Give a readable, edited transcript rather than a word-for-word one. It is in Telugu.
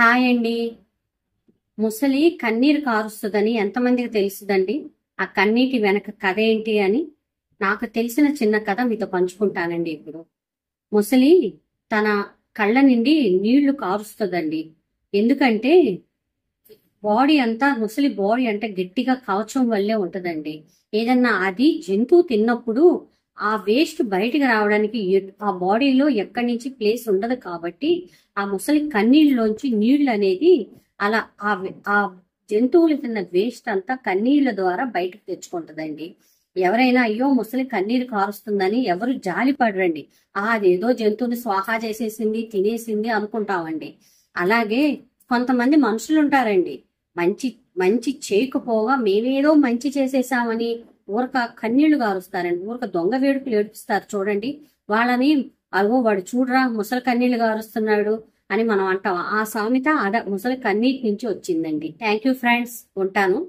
హాయ్ అండి. ముసలి కన్నీరు కారుస్తుందని ఎంతమందికి తెలుసుదండి? ఆ కన్నీటి వెనక కథ ఏంటి అని నాకు తెలిసిన చిన్న కథ మీతో పంచుకుంటానండి ఇప్పుడు. ముసలి తన కళ్ళ నుండి నీళ్లు కారుస్తుందండి. ఎందుకంటే ముసలి బాడీ అంటే గట్టిగా కవచం వల్లే ఉంటదండి. ఏదన్నా అది జంతువు తిన్నప్పుడు ఆ వేస్ట్ బయటికి రావడానికి ఆ బాడీలో ఎక్కడి నుంచి ప్లేస్ ఉండదు కాబట్టి ఆ ముసలి కన్నీళ్ళలోంచి నీళ్లు అనేది అలా ఆ జంతువులు తిన్న వేస్ట్ అంతా కన్నీళ్ల ద్వారా బయటకు తెచ్చుకుంటదండి. ఎవరైనా అయ్యో ముసలి కన్నీరు కారుస్తుందని ఎవరు జాలి పడరండి. అదేదో జంతువుని స్వాహా చేసేసింది తినేసింది అనుకుంటామండి. అలాగే కొంతమంది మనుషులు ఉంటారండి, మంచి మంచి చేయకపోగా మేమేదో మంచి చేసేసామని ఊరక కన్నీళ్లు గారుస్తారండి. ఊరక దొంగ వేడుకలు ఏడుపుస్తారు చూడండి. వాళ్ళని అగో వాడు చూడరా ముసలి కన్నీళ్లు గారుస్తున్నాడు అని మనం అంటాం. ఆ సామెత ముసలి కన్నీటి నుంచి వచ్చిందండి. థ్యాంక్ యూ ఫ్రెండ్స్, ఉంటాను.